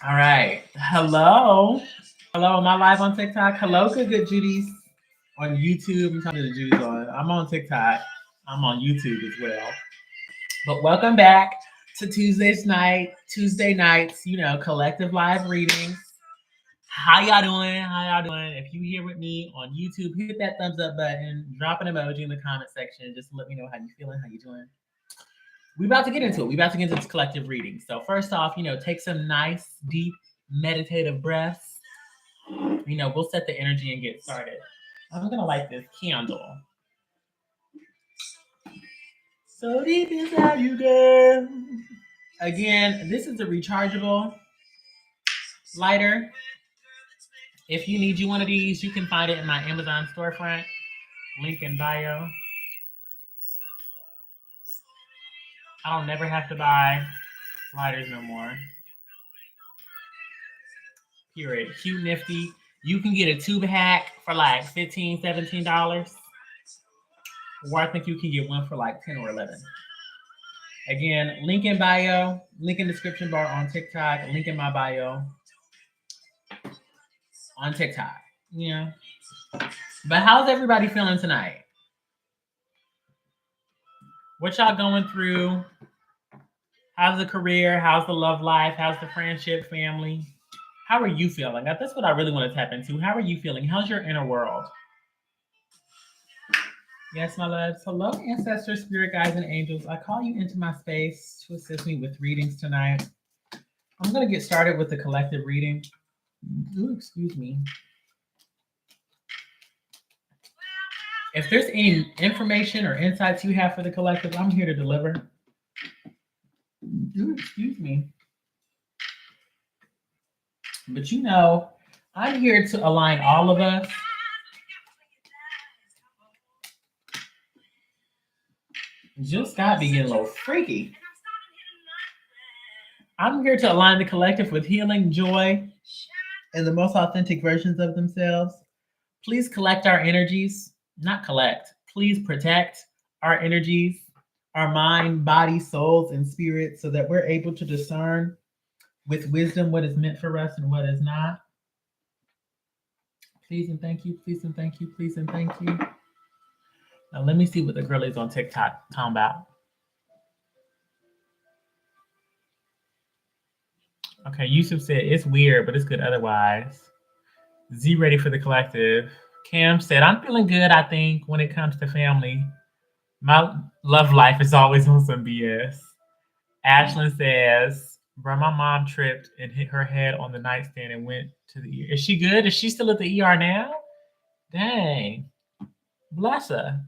All right. Hello. Hello. Am I live on TikTok? Hello, good Judy's on YouTube. I'm talking to the Judy's on. I'm on TikTok. I'm on YouTube as well. But welcome back to Tuesday nights, collective live readings. How y'all doing? How y'all doing? If you here with me on YouTube, hit that thumbs up button, drop an emoji in the comment section just to let me know how you feeling, how you doing. We about to get into it. We about to get into this collective reading. So first off, take some nice, deep, meditative breaths. We'll set the energy and get started. I'm gonna light this candle. So deep inside you, girl. Again, this is a rechargeable lighter. If you need one of these, you can find it in my Amazon storefront. Link in bio. I don't never have to buy lighters no more. Period. Cute Nifty. You can get a tube hack for like $15, $17. Or I think you can get one for like 10 or 11. Again, link in bio, link in description bar on TikTok, link in my bio on TikTok. Yeah. But how's everybody feeling tonight? What y'all going through? How's the career? How's the love life? How's the friendship, family? How are you feeling? That's what I really want to tap into. How are you feeling? How's your inner world? Yes, my loves. Hello, ancestors, spirit guides, and angels. I call you into my space to assist me with readings tonight. I'm going to get started with the collective reading. Ooh, excuse me. If there's any information or insights you have for the collective, I'm here to deliver. Ooh, excuse me. But I'm here to align all of us. Just got me getting a little freaky. I'm here to align the collective with healing, joy, and the most authentic versions of themselves. Please collect our energies, not collect. Please protect our energies, our mind, body, souls, and spirit so that we're able to discern with wisdom what is meant for us and what is not. Please and thank you, please and thank you, please and thank you. Now let me see what the girlies on TikTok talking about. Okay, Yusuf said it's weird, but it's good otherwise. Z ready for the collective. Cam said, I'm feeling good, I think, when it comes to family. My love life is always on some BS. Ashlyn says, bro, my mom tripped and hit her head on the nightstand and went to the ER. Is she good? Is she still at the ER now? Dang. Bless her.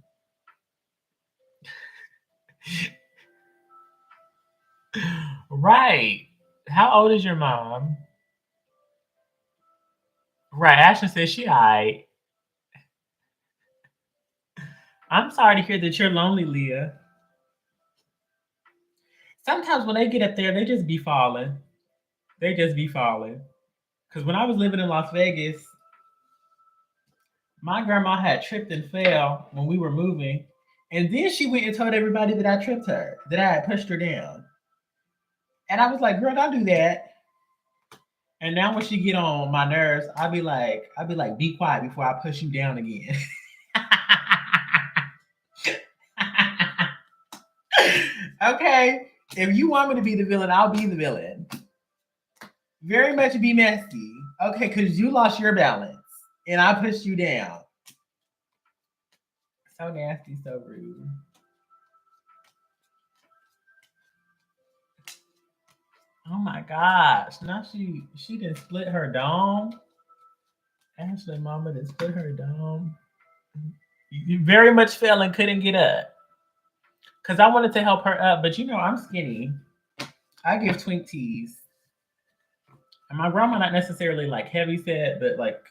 Right. How old is your mom? Right. Ashlyn says she all right. I'm sorry to hear that you're lonely, Leah. Sometimes when they get up there, they just be falling. They just be falling. Because when I was living in Las Vegas, my grandma had tripped and fell when we were moving. And then she went and told everybody that I tripped her, that I had pushed her down. And I was like, girl, don't do that. And now when she get on my nerves, I'll be like, be quiet before I push you down again. Okay. If you want me to be the villain, I'll be the villain. Very much be messy. Okay, because you lost your balance and I pushed you down. So nasty, so rude. Oh my gosh. Now she didn't split her dome. Ashley mama didn't split her dome. You very much fell and couldn't get up. Cause I wanted to help her up, but I'm skinny. I give twink teas. And my grandma not necessarily like heavy set, but like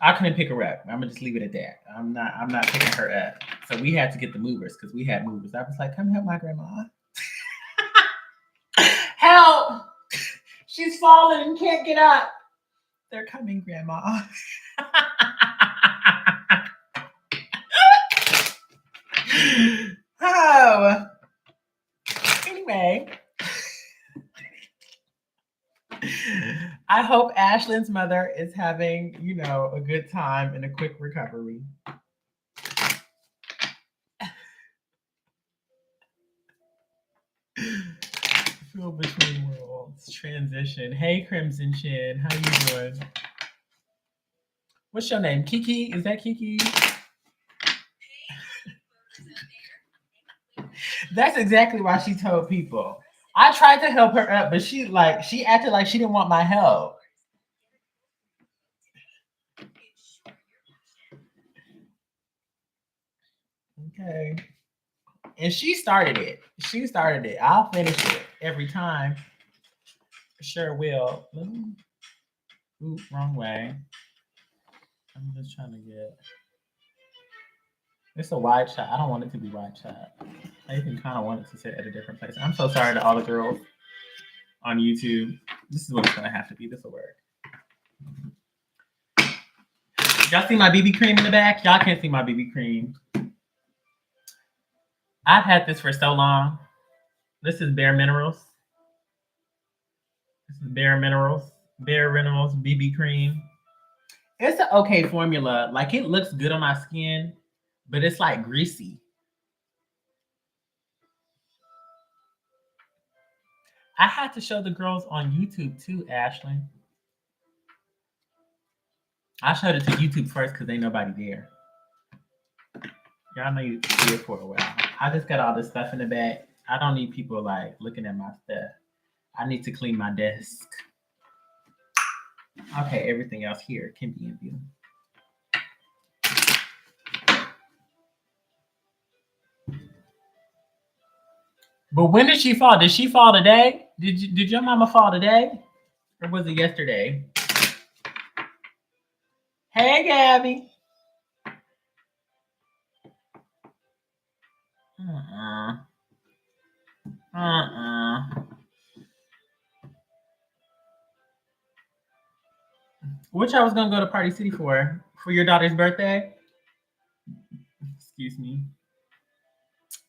I couldn't pick her up. I'm gonna just leave it at that. I'm not picking her up. So we had to get the movers because we had movers. I was like, come help my grandma. Help! She's falling and can't get up. They're coming, grandma. Oh. Anyway. I hope Ashlyn's mother is having, a good time and a quick recovery. Feel between worlds. Transition. Hey, Crimson Chin. How you doing? What's your name? Kiki? Is that Kiki? That's exactly why she told people. I tried to help her up, but she acted like she didn't want my help. Okay. And she started it. She started it. I'll finish it every time. Sure will. Oop, wrong way. I'm just trying to get. It's a wide shot. I don't want it to be wide shot. I even kind of want it to sit at a different place. I'm so sorry to all the girls on YouTube. This is what it's gonna have to be. This will work. Y'all see my BB cream in the back? Y'all can't see my BB cream. I've had this for so long. This is Bare Minerals. This is Bare Minerals. Bare Minerals BB cream. It's an okay formula. Like it looks good on my skin, but it's like greasy. I had to show the girls on YouTube too, Ashley. I showed it to YouTube first because ain't nobody there. Y'all know you see it for a while. I just got all this stuff in the back. I don't need people like looking at my stuff. I need to clean my desk. Okay, everything else here can be in view. But when did she fall? Did she fall today? Did your mama fall today? Or was it yesterday? Hey, Gabby. Which I was gonna go to Party City for your daughter's birthday. Excuse me.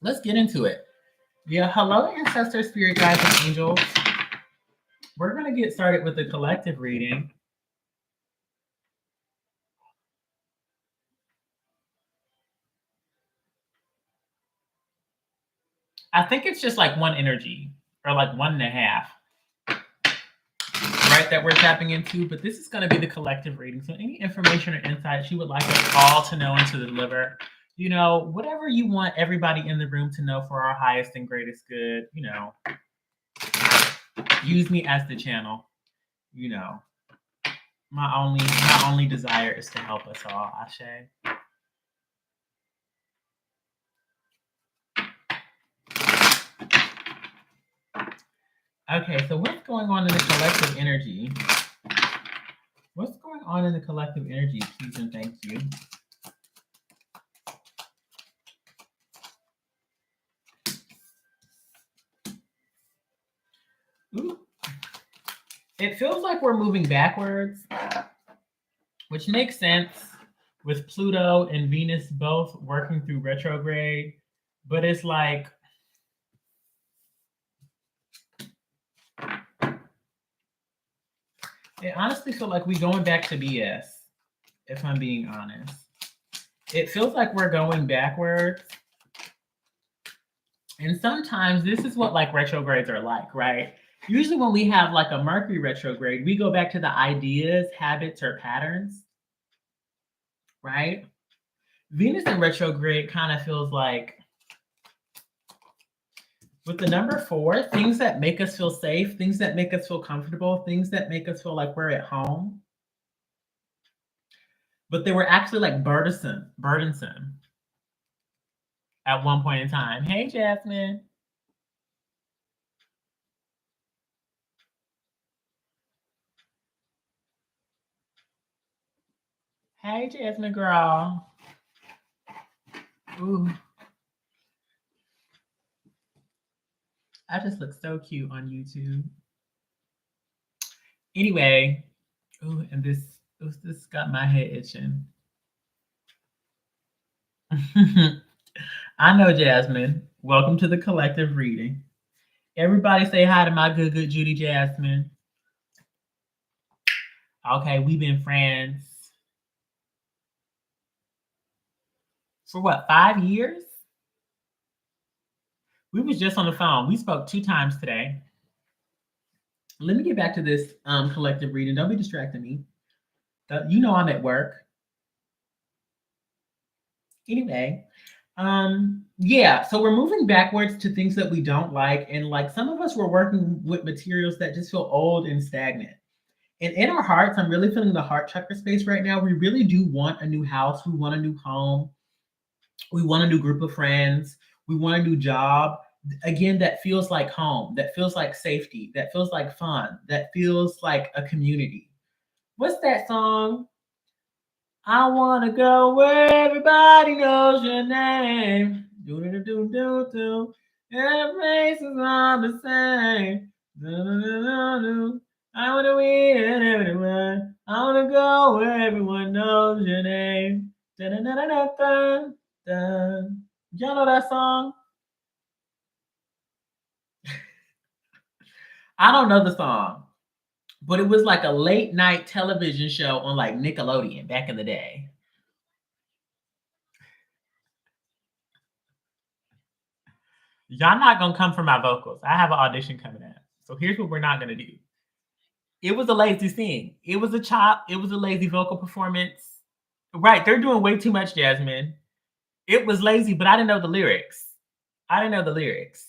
Let's get into it. Yeah, hello, ancestor, spirit guides, and angels. We're gonna get started with the collective reading. I think it's just like one energy, or like 1.5, right? That we're tapping into. But this is going to be the collective reading. So, any information or insights you would like us all to know and to deliver, whatever you want everybody in the room to know for our highest and greatest good, use me as the channel. My only desire is to help us all. Ashe. Okay, so what's going on in the collective energy? What's going on in the collective energy, please and thank you? Ooh. It feels like we're moving backwards, which makes sense with Pluto and Venus both working through retrograde, but it's like it honestly feels like we're going back to BS, if I'm being honest. It feels like we're going backwards. And sometimes this is what like retrogrades are like, right? Usually when we have like a Mercury retrograde, we go back to the ideas, habits, or patterns, right? Venus in retrograde kind of feels like, with the number 4, things that make us feel safe, things that make us feel comfortable, things that make us feel like we're at home. But they were actually like burdensome at one point in time. Hey, Jasmine. Hey, Jasmine girl. Ooh. I just look so cute on YouTube. Anyway, ooh, and this got my head itching. I know, Jasmine. Welcome to the collective reading. Everybody say hi to my good Judy Jasmine. Okay, we've been friends for what, 5 years? We was just on the phone. We spoke 2 times today. Let me get back to this collective reading. Don't be distracting me. You know I'm at work. Anyway, yeah, so we're moving backwards to things that we don't like. And like some of us were working with materials that just feel old and stagnant. And in our hearts, I'm really feeling the heart chakra space right now. We really do want a new house. We want a new home. We want a new group of friends. We want a new job. Again, that feels like home, that feels like safety, that feels like fun, that feels like a community. What's that song? I want to go where everybody knows your name. Do do do do do. And the places are the same. Do, do, do, do, do. I want to win everywhere. I want to go where everyone knows your name. Da, da, da, da, da, da, da. Y'all know that song? I don't know the song, but it was like a late night television show on like Nickelodeon back in the day. Y'all not gonna come for my vocals. I have an audition coming up. So here's what we're not gonna do. It was a lazy sing. It was a chop. It was a lazy vocal performance. Right, they're doing way too much, Jasmine. It was lazy, but I didn't know the lyrics. I didn't know the lyrics.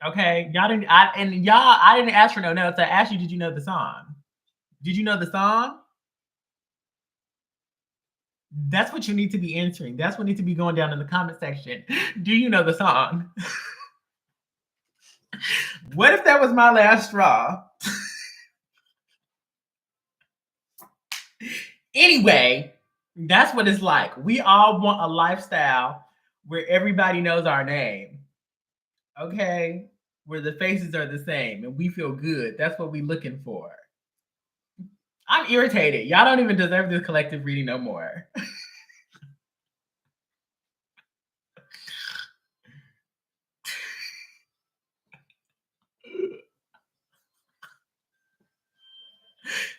Okay, y'all didn't. I didn't ask for no notes. I asked you, did you know the song? Did you know the song? That's what you need to be answering. That's what needs to be going down in the comment section. Do you know the song? What if that was my last straw? Anyway, that's what it's like. We all want a lifestyle where everybody knows our name. Okay? Where the faces are the same and we feel good. That's what we're looking for. I'm irritated. Y'all don't even deserve this collective reading no more.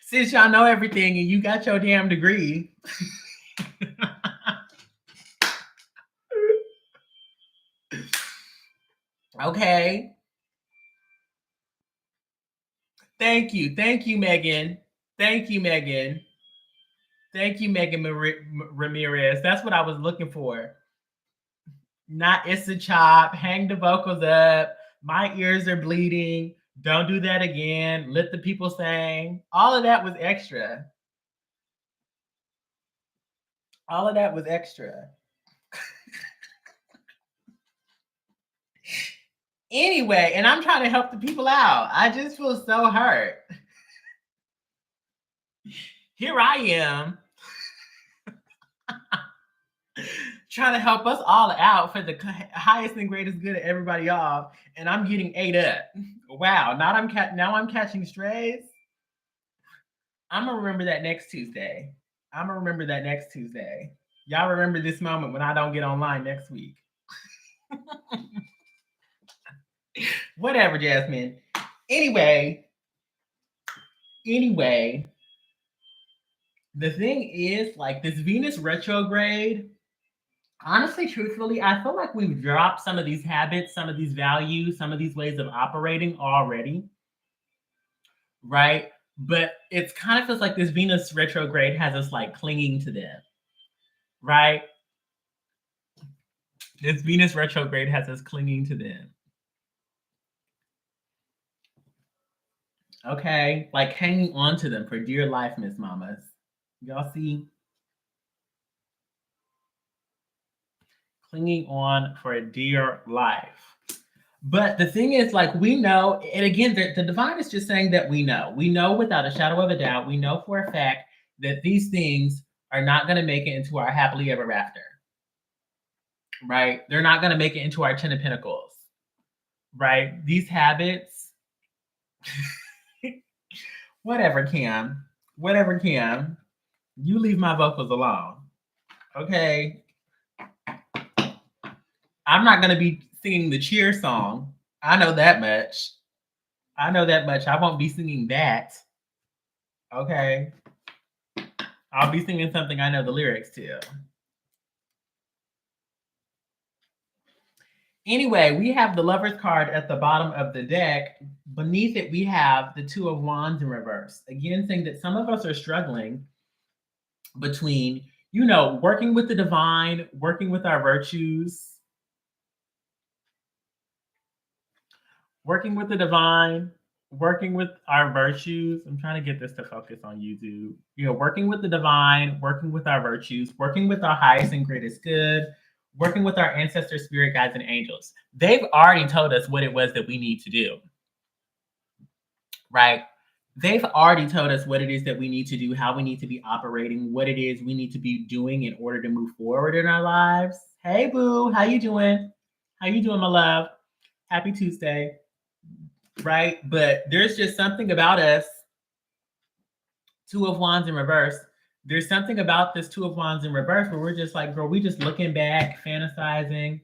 Since y'all know everything and you got your damn degree. Okay. Thank you. Thank you, Megan. Thank you, Megan. Thank you, Megan Ramirez. That's what I was looking for. Not it's a chop. Hang the vocals up. My ears are bleeding. Don't do that again. Let the people sing. All of that was extra. All of that was extra. Anyway, and I'm trying to help the people out. I just feel so hurt. Here I am trying to help us all out for the highest and greatest good of everybody off, and I'm getting ate up. Wow, now I'm catching strays. I'm gonna remember that next Tuesday. I'm gonna remember that next Tuesday. Y'all remember this moment when I don't get online next week. Whatever, Jasmine. Anyway, the thing is, like this Venus retrograde, honestly, truthfully, I feel like we've dropped some of these habits, some of these values, some of these ways of operating already. Right? But it's kind of feels like this Venus retrograde has us like clinging to them. Right? This Venus retrograde has us clinging to them. Okay? Like hanging on to them for dear life, Miss Mamas. Y'all see? Clinging on for a dear life. But the thing is, like, we know, and again, the divine is just saying that we know. We know without a shadow of a doubt, we know for a fact that these things are not going to make it into our happily ever after. Right? They're not going to make it into our 10 of Pentacles. Right? These habits, whatever, Cam. Whatever, Cam. You leave my vocals alone. Okay? I'm not going to be singing the cheer song. I know that much. I won't be singing that. Okay. I'll be singing something I know the lyrics to. Anyway, we have the Lover's card at the bottom of the deck. Beneath it, we have the Two of Wands in reverse. Again, saying that some of us are struggling between, working with the divine, working with our virtues, working with the divine, working with our virtues. I'm trying to get this to focus on YouTube. Working with the divine, working with our virtues, working with our highest and greatest good, working with our ancestors, spirit guides, and angels. They've already told us what it was that we need to do, right? They've already told us what it is that we need to do, how we need to be operating, what it is we need to be doing in order to move forward in our lives. Hey, boo, how you doing? How you doing, my love? Happy Tuesday, right? But there's just something about us. Two of Wands in reverse. There's something about this Two of Wands in reverse where we're just like, girl, we just looking back, fantasizing.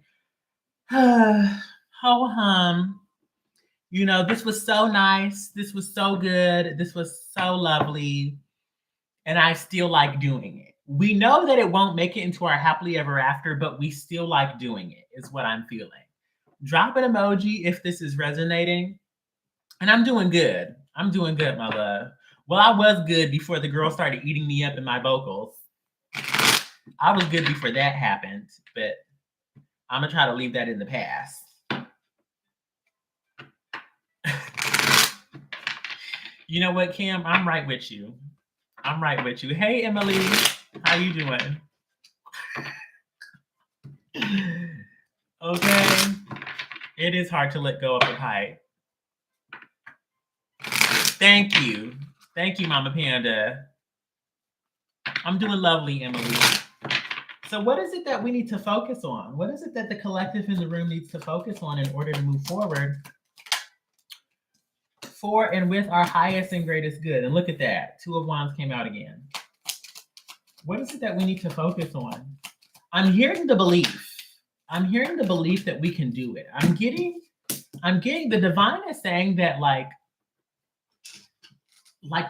Ho hum. This was so nice. This was so good. This was so lovely. And I still like doing it. We know that it won't make it into our happily ever after, but we still like doing it, is what I'm feeling. Drop an emoji if this is resonating. And I'm doing good. I'm doing good, my love. Well, I was good before the girl started eating me up in my vocals. I was good before that happened, but I'm going to try to leave that in the past. You know what, Kim? I'm right with you. I'm right with you. Hey, Emily. How you doing? Okay. It is hard to let go of the pipe. Thank you. Thank you, Mama Panda. I'm doing lovely, Emily. So what is it that we need to focus on? What is it that the collective in the room needs to focus on in order to move forward for and with our highest and greatest good? And look at that. Two of Wands came out again. What is it that we need to focus on? I'm hearing the belief. I'm hearing the belief that we can do it. I'm getting the divine is saying that like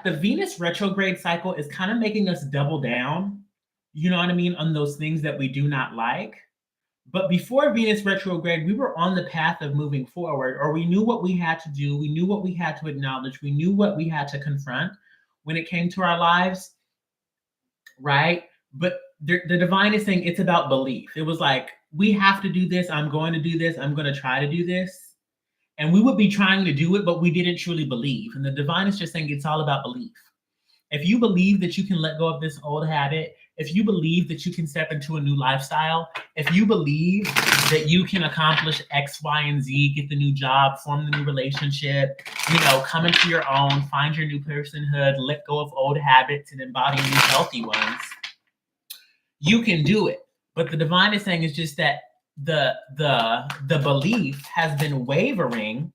the Venus retrograde cycle is kind of making us double down, you know what I mean, on those things that we do not like. But before Venus retrograde, we were on the path of moving forward, or we knew what we had to do. We knew what we had to acknowledge. We knew what we had to confront when it came to our lives, right? But the divine is saying it's about belief. It was like, we have to do this. I'm going to do this. I'm going to try to do this. And we would be trying to do it, but we didn't truly believe. And the divine is just saying it's all about belief. If you believe that you can let go of this old habit, if you believe that you can step into a new lifestyle, if you believe that you can accomplish X, Y, and Z, get the new job, form the new relationship, come into your own, find your new personhood, let go of old habits and embody new healthy ones, you can do it. But the divine is saying it's just that the belief has been wavering,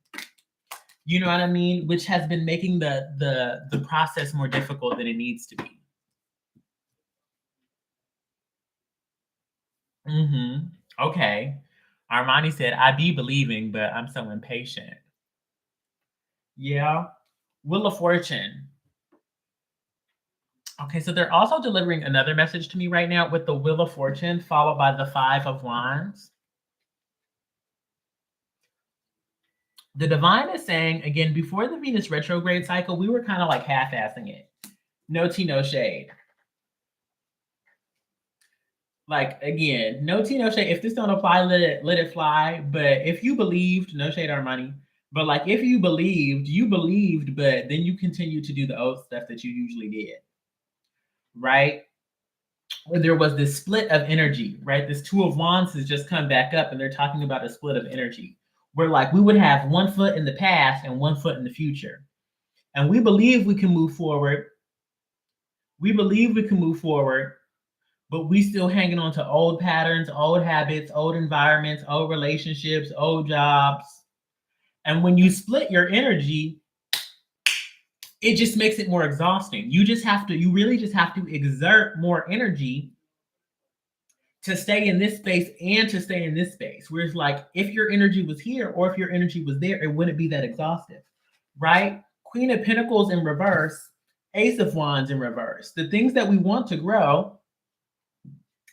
you know what I mean, which has been making the process more difficult than it needs to be. Okay. Armani said, I be believing, but I'm so impatient. Yeah. Wheel of Fortune. Okay, so they're also delivering another message to me right now with the Wheel of Fortune followed by the Five of Wands. The divine is saying, again, before the Venus retrograde cycle, we were kind of like half-assing it. No tea, no shade. Like, again, no tea, no shade. If this don't apply, let it fly. But if you believed, no shade, Armani. But like, if you believed, but then you continue to do the old stuff that you usually did, right? Where there was this split of energy, right? This Two of Wands has just come back up and they're talking about a split of energy where like we would have one foot in the past and one foot in the future. And we believe we can move forward. We believe we can move forward, but we still hanging on to old patterns, old habits, old environments, old relationships, old jobs. And when you split your energy, it just makes it more exhausting. You really just have to exert more energy to stay in this space and to stay in this space. Whereas like if your energy was here or if your energy was there, it wouldn't be that exhaustive, right? Queen of Pentacles in reverse Ace of Wands in reverse. The things that we want to grow,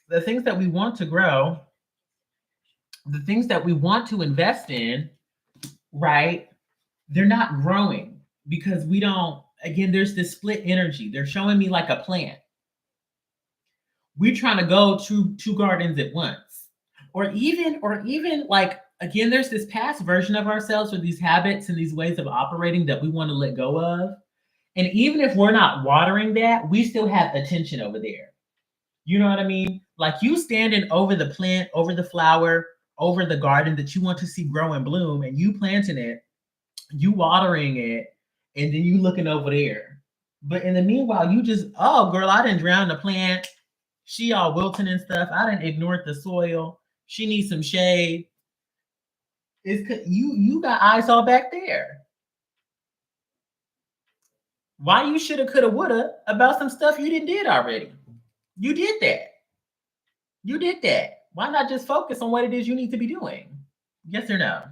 the things that we want to grow, the things that we want to invest in, right? They're not growing because we don't, again, there's this split energy. They're showing me like a plant. We're trying to go to two gardens at once. Or even like, again, there's this past version of ourselves or these habits and these ways of operating that we want to let go of. And even if we're not watering that, we still have attention over there. You know what I mean? Like you standing over the plant, over the flower, over the garden that you want to see grow and bloom, and you planting it, you watering it, and then you looking over there. But in the meanwhile, you just, oh girl, I didn't drown the plant. She all wilting and stuff. I didn't ignore the soil. She needs some shade. It's you got eyes all back there. Why you shoulda, coulda, woulda about some stuff you didn't did already? You did that. You did that. Why not just focus on what it is you need to be doing? Yes or no?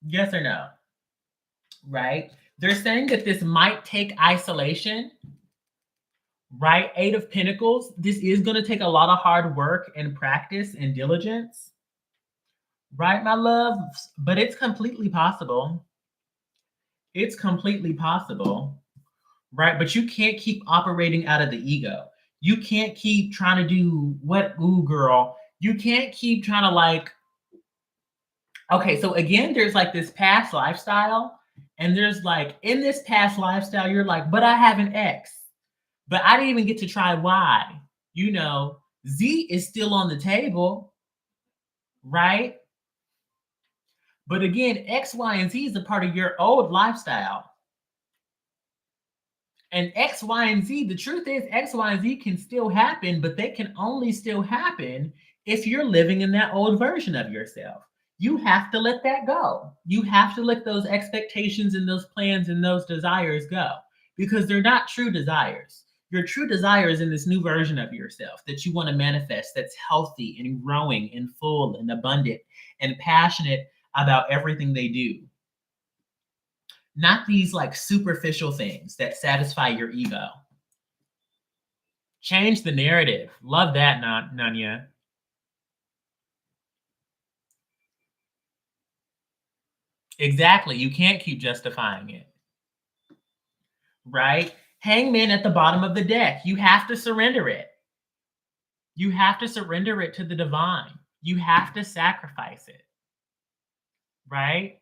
Yes or no? Right? They're saying that this might take isolation, right? Eight of Pentacles. This is going to take a lot of hard work and practice and diligence, right, my love? But it's completely possible. It's completely possible, right? But you can't keep operating out of the ego. You can't keep trying to do what, ooh, girl. You can't keep trying to like, okay, so again, there's like this past lifestyle, and there's like, in this past lifestyle, you're like, but I have an X, but I didn't even get to try Y. You know, Z is still on the table, right? But again, X, Y, and Z is a part of your old lifestyle. And X, Y, and Z, the truth is X, Y, and Z can still happen, but they can only still happen if you're living in that old version of yourself. You have to let that go. You have to let those expectations and those plans and those desires go because they're not true desires. Your true desire is in this new version of yourself that you want to manifest, that's healthy and growing and full and abundant and passionate about everything they do. Not these like superficial things that satisfy your ego. Change the narrative. Love that, Nanya. Exactly. You can't keep justifying it. Right? Hangman at the bottom of the deck. You have to surrender it. You have to surrender it to the divine. You have to sacrifice it. Right?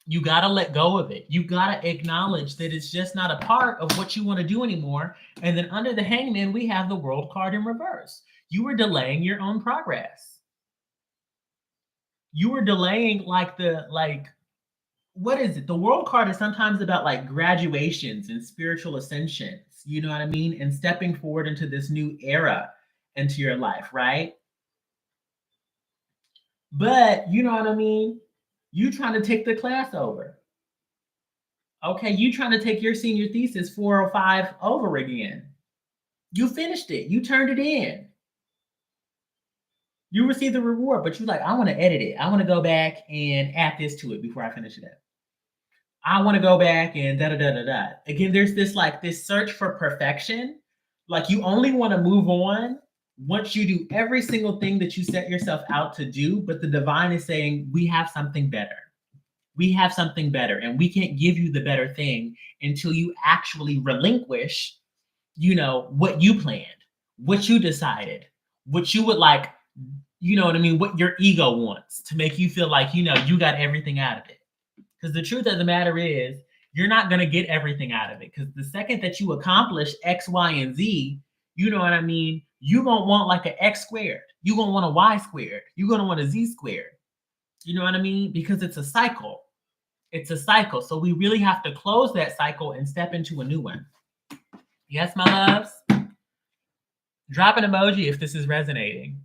You got to let go of it. You got to acknowledge that it's just not a part of what you want to do anymore. And then under the Hangman, we have the World card in reverse. You were delaying your own progress. You were delaying what is it? The World card is sometimes about like graduations and spiritual ascensions. You know what I mean? And stepping forward into this new era into your life, right? But you know what I mean? You trying to take the class over. Okay, you trying to take your senior thesis 405 over again. You finished it. You turned it in. You received the reward, but you're like, I want to edit it. I want to go back and add this to it before I finish it up. I want to go back and da-da-da-da-da. Again, there's this search for perfection. Like you only want to move on once you do every single thing that you set yourself out to do, but the divine is saying, we have something better. We have something better, and we can't give you the better thing until you actually relinquish, what you planned, what you decided, what you would like, you know what I mean, what your ego wants to make you feel like, you got everything out of it. Because the truth of the matter is, you're not going to get everything out of it. Because the second that you accomplish X, Y, and Z, you know what I mean, you're going to want like an X squared. You're going to want a Y squared. You're going to want a Z squared. You know what I mean? Because it's a cycle. It's a cycle. So we really have to close that cycle and step into a new one. Yes, my loves? Drop an emoji if this is resonating.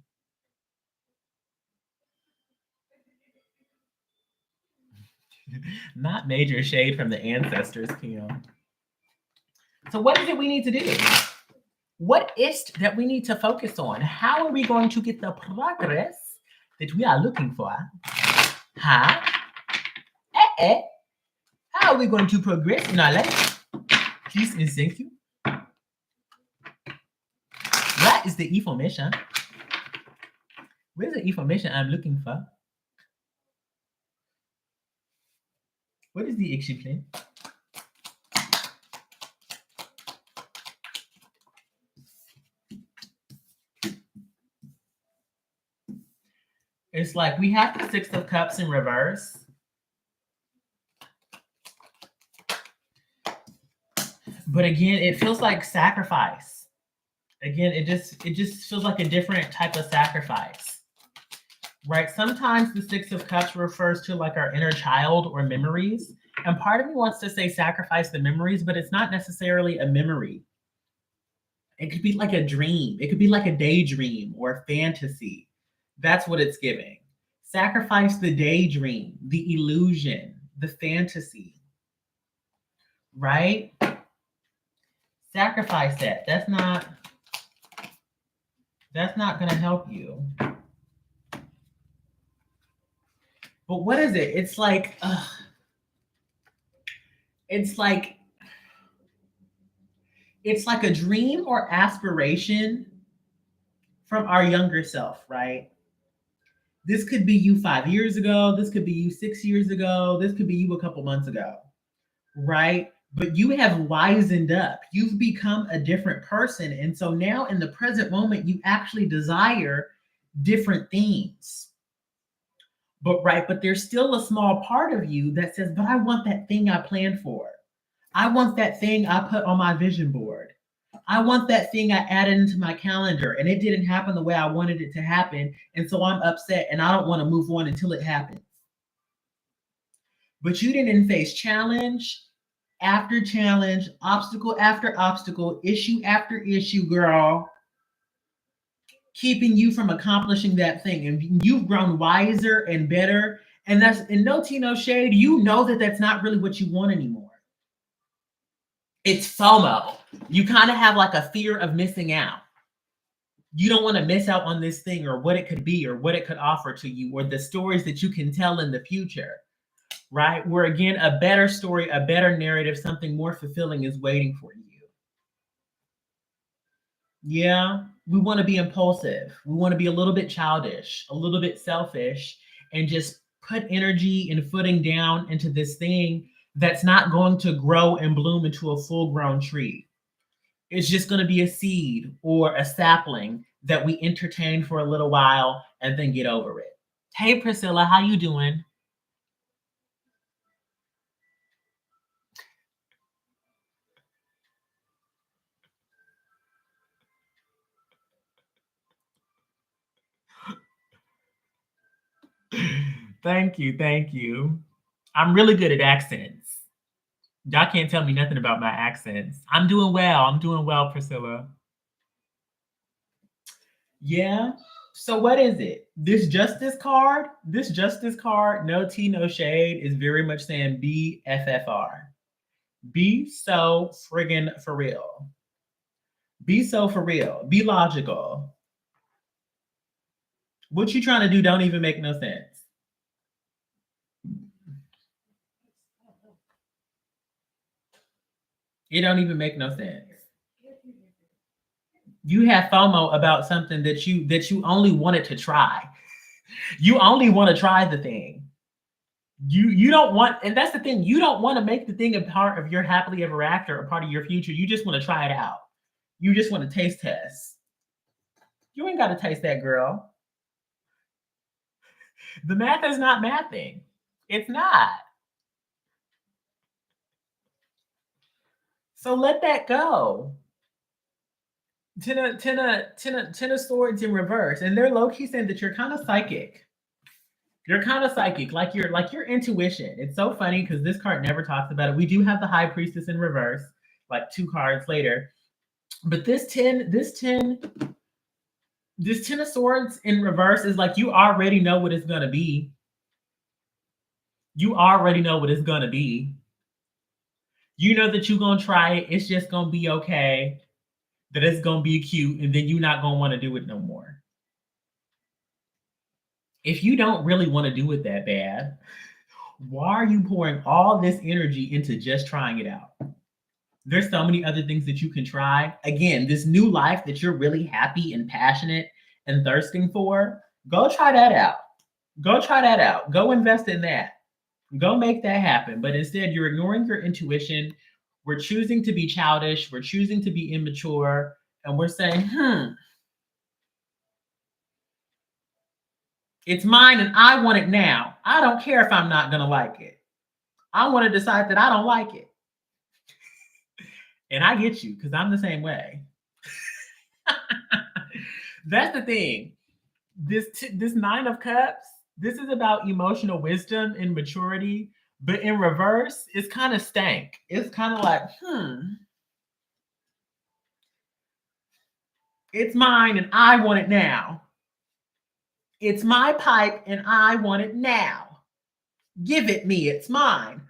Not major shade from the ancestors, Kim. So what is it we need to do? What is it that we need to focus on? How are we going to get the progress that we are looking for? Huh? How are we going to progress in our life? Peace and thank you. What is the information? Where's the information I'm looking for? What is the action plan? It's like we have the Six of Cups in reverse. But again, it feels like sacrifice. Again, it just feels like a different type of sacrifice. Right? Sometimes the Six of Cups refers to like our inner child or memories. And part of me wants to say sacrifice the memories, but it's not necessarily a memory. It could be like a dream. It could be like a daydream or a fantasy. That's what it's giving. Sacrifice the daydream, the illusion, the fantasy. Right? Sacrifice that. That's not going to help you. But what is it? It's like it's like a dream or aspiration from our younger self, right? This could be you 5 years ago. This could be you 6 years ago. This could be you a couple months ago, right? But you have wisened up. You've become a different person. And so now in the present moment, you actually desire different things. But there's still a small part of you that says, but I want that thing I planned for. I want that thing I put on my vision board. I want that thing I added into my calendar and it didn't happen the way I wanted it to happen. And so I'm upset and I don't want to move on until it happens. But you didn't face challenge after challenge, obstacle after obstacle, issue after issue, girl, keeping you from accomplishing that thing. And you've grown wiser and better. And that's, and no tea, no shade, you know that that's not really what you want anymore. It's FOMO. You kind of have like a fear of missing out. You don't want to miss out on this thing or what it could be or what it could offer to you or the stories that you can tell in the future, right? Where again, a better story, a better narrative, something more fulfilling is waiting for you. Yeah, we want to be impulsive. We want to be a little bit childish, a little bit selfish, and just put energy and footing down into this thing that's not going to grow and bloom into a full-grown tree. It's just going to be a seed or a sapling that we entertain for a little while and then get over it. Hey, Priscilla, how you doing? Thank you, thank you. I'm really good at accents. Y'all can't tell me nothing about my accents. I'm doing well, Priscilla. Yeah. So what is it? This justice card, no tea, no shade, is very much saying BFFR. Be so friggin' for real. Be so for real. Be logical. What you trying to do don't even make no sense. It don't even make no sense. You have FOMO about something that you only wanted to try. You only want to try the thing. You don't want, and that's the thing, you don't want to make the thing a part of your happily ever after, a part of your future. You just want to try it out. You just want to taste test. You ain't got to taste that, girl. The math is not mathing. It's not. So let that go. Ten of Swords in reverse, and they're low key saying that you're kind of psychic. You're kind of psychic, like your intuition. It's so funny because this card never talks about it. We do have the High Priestess in reverse, like 2 cards later, but this 10 of Swords in reverse is like you already know what it's gonna be. You already know what it's gonna be. You know that you're gonna try it. It's just gonna be okay. That it's gonna be cute, and then you're not gonna want to do it no more. If you don't really want to do it that bad, why are you pouring all this energy into just trying it out? There's so many other things that you can try. Again, this new life that you're really happy and passionate and thirsting for, go try that out. Go try that out. Go invest in that. Go make that happen. But instead, you're ignoring your intuition. We're choosing to be childish. We're choosing to be immature. And we're saying, it's mine and I want it now. I don't care if I'm not going to like it. I want to decide that I don't like it. And I get you because I'm the same way. That's the thing. This Nine of Cups, this is about emotional wisdom and maturity, but in reverse, it's kind of stank. It's kind of like, it's mine and I want it now. It's my pipe and I want it now. Give it me, it's mine.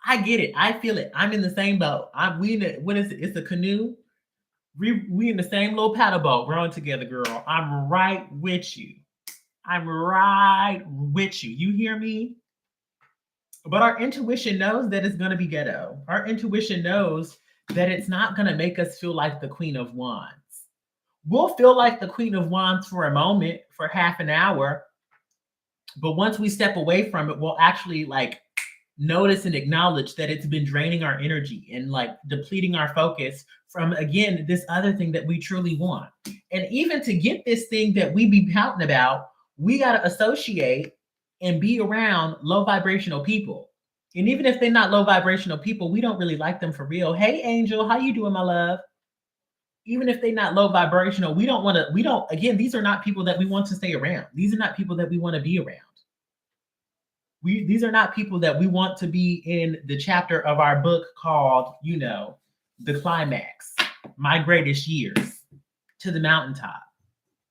I get it. I feel it. I'm in the same boat. What is it? It's a canoe. We in the same little paddle boat rowing together, girl. I'm right with you. I'm right with you. You hear me? But our intuition knows that it's going to be ghetto. Our intuition knows that it's not going to make us feel like the Queen of Wands. We'll feel like the Queen of Wands for a moment, for half an hour. But once we step away from it, we'll actually like notice and acknowledge that it's been draining our energy and like depleting our focus from, again, this other thing that we truly want. And even to get this thing that we be pouting about, we got to associate and be around low vibrational people. And even if they're not low vibrational people, we don't really like them for real. Hey, Angel, how you doing, my love? Even if they're not low vibrational, again, these are not people that we want to stay around. These are not people that we want to be around. These are not people that we want to be in the chapter of our book called, The Climax, My Greatest Years to the Mountaintop.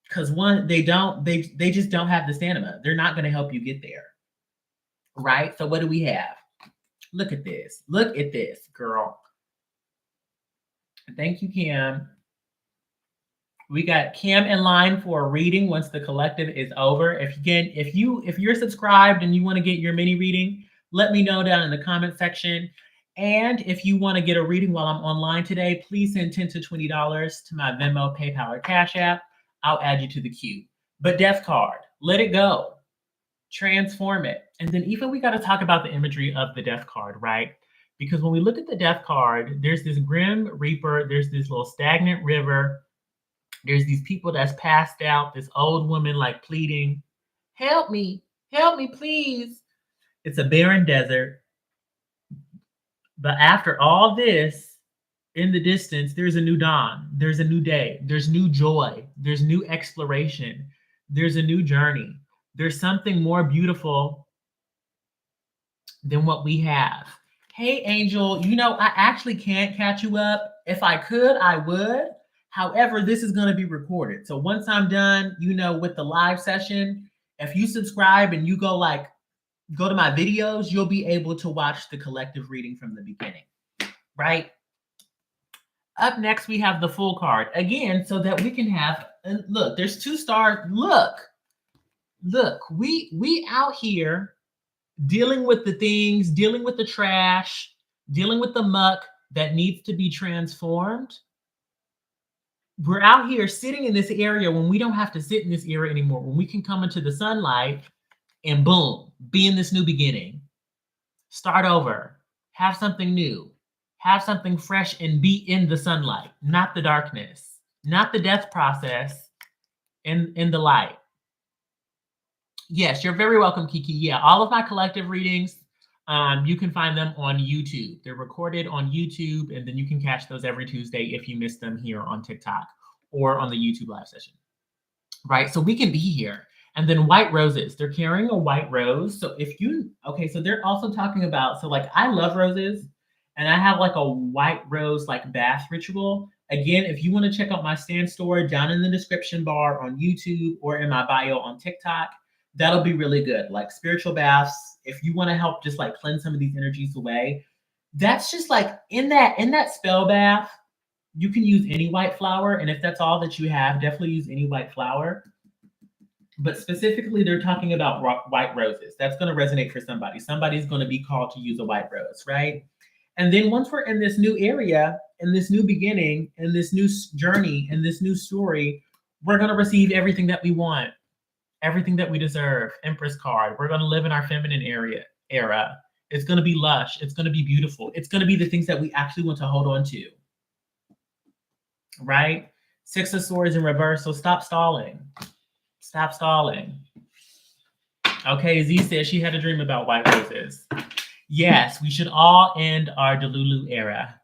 Because they just don't have the stamina. They're not going to help you get there. Right? So what do we have? Look at this. Look at this, girl. Thank you, Kim. We got Kim in line for a reading once the collective is over. If you're subscribed and you want to get your mini reading, let me know down in the comment section. And if you want to get a reading while I'm online today, please send $10 to $20 to my Venmo, PayPal, or Cash App. I'll add you to the queue. But Death card, let it go. Transform it. And then even we got to talk about the imagery of the Death card, right? Because when we look at the Death card, there's this Grim Reaper, there's this little stagnant river, there's these people that's passed out, this old woman like pleading, help me, please. It's a barren desert. But after all this, in the distance, there's a new dawn. There's a new day. There's new joy. There's new exploration. There's a new journey. There's something more beautiful than what we have. Hey, Angel, I actually can't catch you up. If I could, I would. However, this is going to be recorded. So once I'm done, with the live session, if you subscribe and you go to my videos, you'll be able to watch the collective reading from the beginning, right? Up next, we have the full card. Again, so that we can have, and look, there's 2 stars. Look, we out here dealing with the things, dealing with the trash, dealing with the muck that needs to be transformed. We're out here sitting in this area when we don't have to sit in this area anymore, when we can come into the sunlight and boom, be in this new beginning. Start over, have something new, have something fresh, and be in the sunlight, not the darkness, not the death process, in the light. Yes, you're very welcome, Kiki. Yeah, all of my collective readings, you can find them on YouTube. They're recorded on YouTube, and then you can catch those every Tuesday if you miss them here on TikTok or on the YouTube live session, right? So we can be here. And then white roses, they're carrying a white rose. So so they're also talking about, I love roses, and I have like a white rose bath ritual. Again, if you want to check out my stand store down in the description bar on YouTube or in my bio on TikTok, that'll be really good. Like spiritual baths, if you want to help just cleanse some of these energies away, that's just in that spell bath, you can use any white flower. And if that's all that you have, definitely use any white flower. But specifically, they're talking about white roses. That's going to resonate for somebody. Somebody's going to be called to use a white rose, right? And then once we're in this new area, in this new beginning, in this new journey, in this new story, we're going to receive everything that we want, everything that we deserve. Empress card. We're going to live in our feminine era. It's going to be lush. It's going to be beautiful. It's going to be the things that we actually want to hold on to. Right? Six of Swords in reverse. So stop stalling. Stop stalling. Okay, Z says she had a dream about white roses. Yes, we should all end our Delulu era.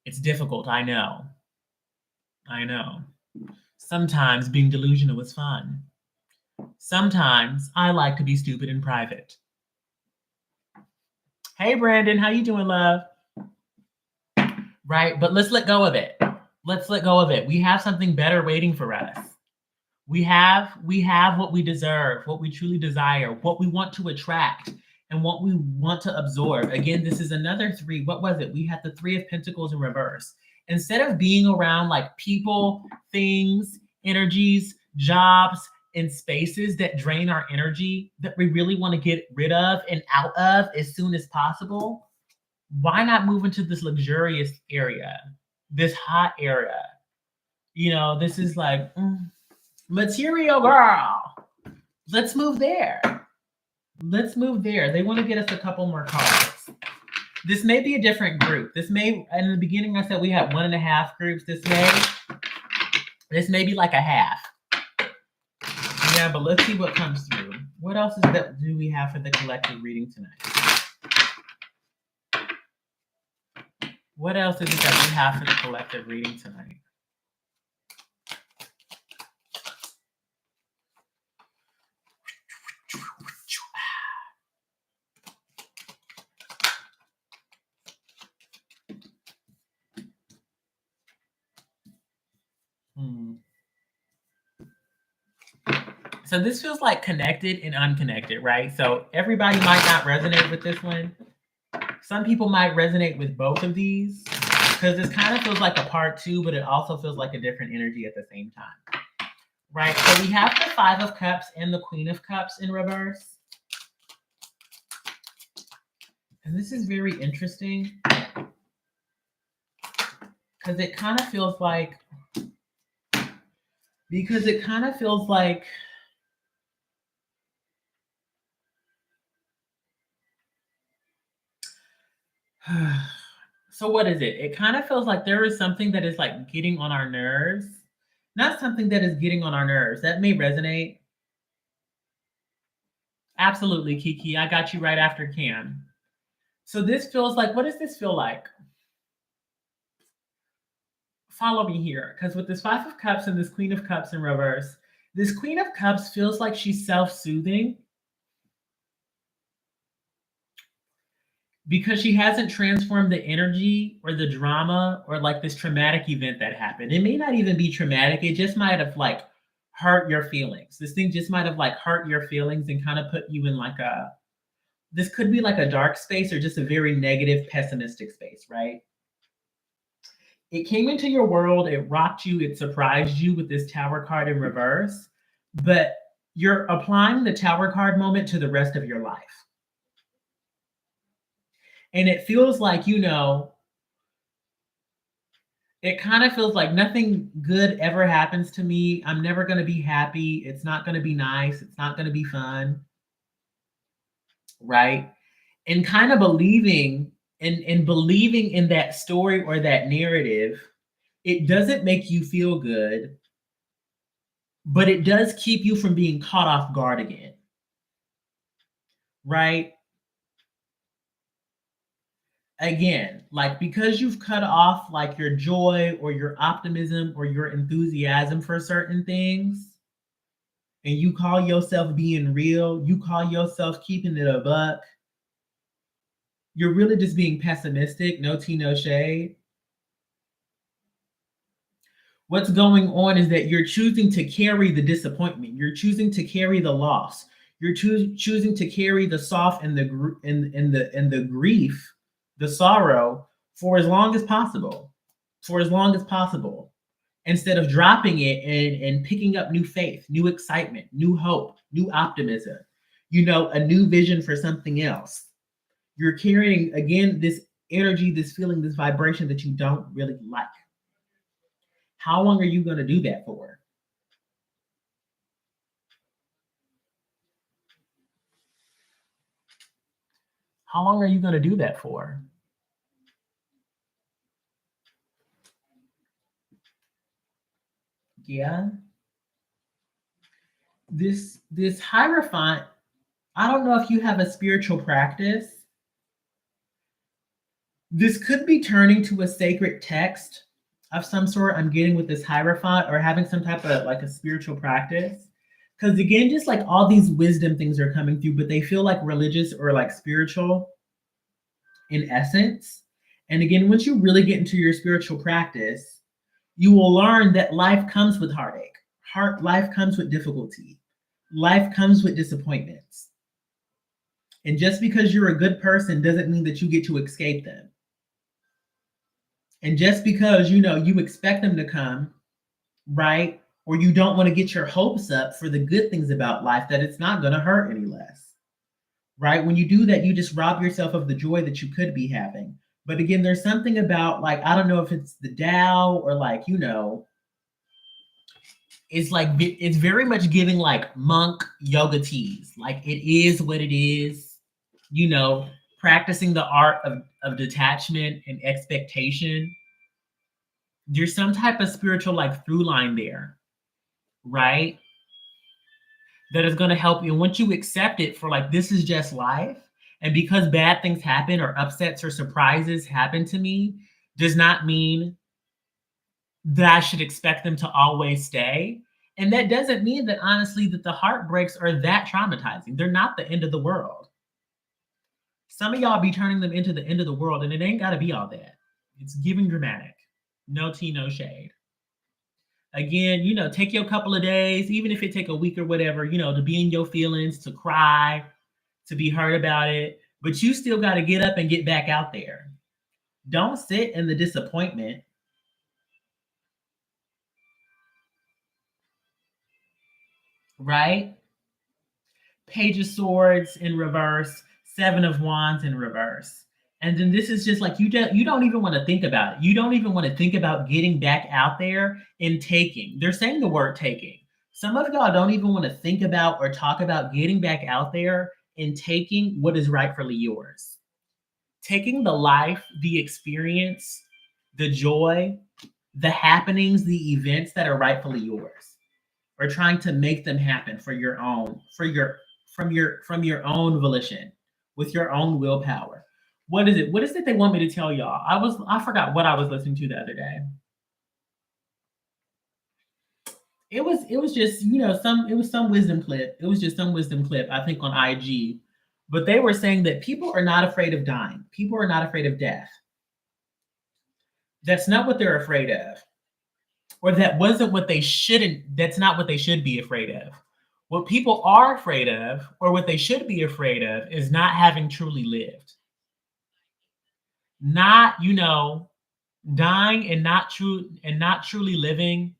It's difficult, I know. I know. Sometimes being delusional is fun. Sometimes I like to be stupid in private. Hey, Brandon, how you doing, love? Right, but let's let go of it. Let's let go of it. We have something better waiting for us. We have what we deserve, what we truly desire, what we want to attract, and what we want to absorb. Again, this is another three. What was it? We had the Three of Pentacles in reverse. Instead of being around like people, things, energies, jobs, and spaces that drain our energy that we really want to get rid of and out of as soon as possible, why not move into this luxurious area, this hot area? You know, this is like material girl. Let's move there. Let's move there. They want to get us a couple more cards. This may be a different group. This may, in the beginning, I said we had 1.5 groups. This may be like a half. Yeah, but let's see what comes through. What else is that do we have for the collective reading tonight? What else is it that we have for the collective reading tonight? So this feels like connected and unconnected, right? So everybody might not resonate with this one. Some people might resonate with both of these because this kind of feels like a part 2, but it also feels like a different energy at the same time, right? So we have the Five of Cups and the Queen of Cups in reverse. And this is very interesting because it kind of feels like, so what is it? It kind of feels like there is something that is like getting on our nerves. Not something that is getting on our nerves. That may resonate. Absolutely, Kiki. I got you right after Cam. So this feels like, what does this feel like? Follow me here. Because with this Five of Cups and this Queen of Cups in reverse, this Queen of Cups feels like she's self-soothing. Because she hasn't transformed the energy or the drama or like this traumatic event that happened. It may not even be traumatic. It just might have like hurt your feelings. This thing just might have like hurt your feelings and kind of put you in like this could be like a dark space or just a very negative, pessimistic space, right? It came into your world, it rocked you, it surprised you with this Tower card in reverse, but you're applying the Tower card moment to the rest of your life. And it feels like, you know, it kind of feels like nothing good ever happens to me. I'm never going to be happy. It's not going to be nice. It's not going to be fun. Right? And kind of believing in that story or that narrative, it doesn't make you feel good, but it does keep you from being caught off guard again. Right? Again, like because you've cut off like your joy or your optimism or your enthusiasm for certain things, and you call yourself being real, you call yourself keeping it a buck, you're really just being pessimistic, no tea, no shade. What's going on is that you're choosing to carry the disappointment. You're choosing to carry the loss. You're choosing to carry the soft and the grief, the sorrow for as long as possible, instead of dropping it and picking up new faith, new excitement, new hope, new optimism, you know, a new vision for something else. You're carrying, again, this energy, this feeling, this vibration that you don't really like. How long are you going to do that for? How long are you going to do that for? Yeah. This Hierophant, I don't know if you have a spiritual practice. This could be turning to a sacred text of some sort. I'm getting with this Hierophant, or having some type of like a spiritual practice. Because again, just like all these wisdom things are coming through, but they feel like religious or like spiritual in essence. And again, once you really get into your spiritual practice, you will learn that life comes with heartache. Life comes with difficulty. Life comes with disappointments. And just because you're a good person doesn't mean that you get to escape them. And just because you expect them to come, right? Or you don't want to get your hopes up for the good things about life, that it's not going to hurt any less. Right? When you do that, you just rob yourself of the joy that you could be having. But again, there's something about, like, I don't know if it's the Tao or like, it's like, it's very much giving like monk yoga teas. Like, it is what it is, practicing the art of detachment and expectation. There's some type of spiritual like through line there, right? That is going to help you. And once you accept it for like, this is just life. And because bad things happen or upsets or surprises happen to me, does not mean that I should expect them to always stay. And that doesn't mean that, honestly, that the heartbreaks are that traumatizing. They're not the end of the world. Some of y'all be turning them into the end of the world, and it ain't got to be all that. It's giving dramatic. No tea, no shade. Again, take your couple of days, even if it take a week or whatever, to be in your feelings, to cry, to be hurt about it. But you still got to get up and get back out there. Don't sit in the disappointment. Right? Page of Swords in reverse, Seven of Wands in reverse. And then this is just like, you don't even want to think about it. You don't even want to think about getting back out there and taking. They're saying the word taking. Some of y'all don't even want to think about or talk about getting back out there and taking what is rightfully yours. Taking the life, the experience, the joy, the happenings, the events that are rightfully yours, or trying to make them happen from your own volition, with your own willpower. What is it? What is it they want me to tell y'all? I forgot what I was listening to the other day. It was just, some wisdom clip. It was just some wisdom clip, I think, on IG. But they were saying that people are not afraid of dying. People are not afraid of death. That's not what they're afraid of. Or that wasn't what they shouldn't, that's not what they should be afraid of. What people are afraid of, or what they should be afraid of, is not having truly lived. Not, dying and not truly living,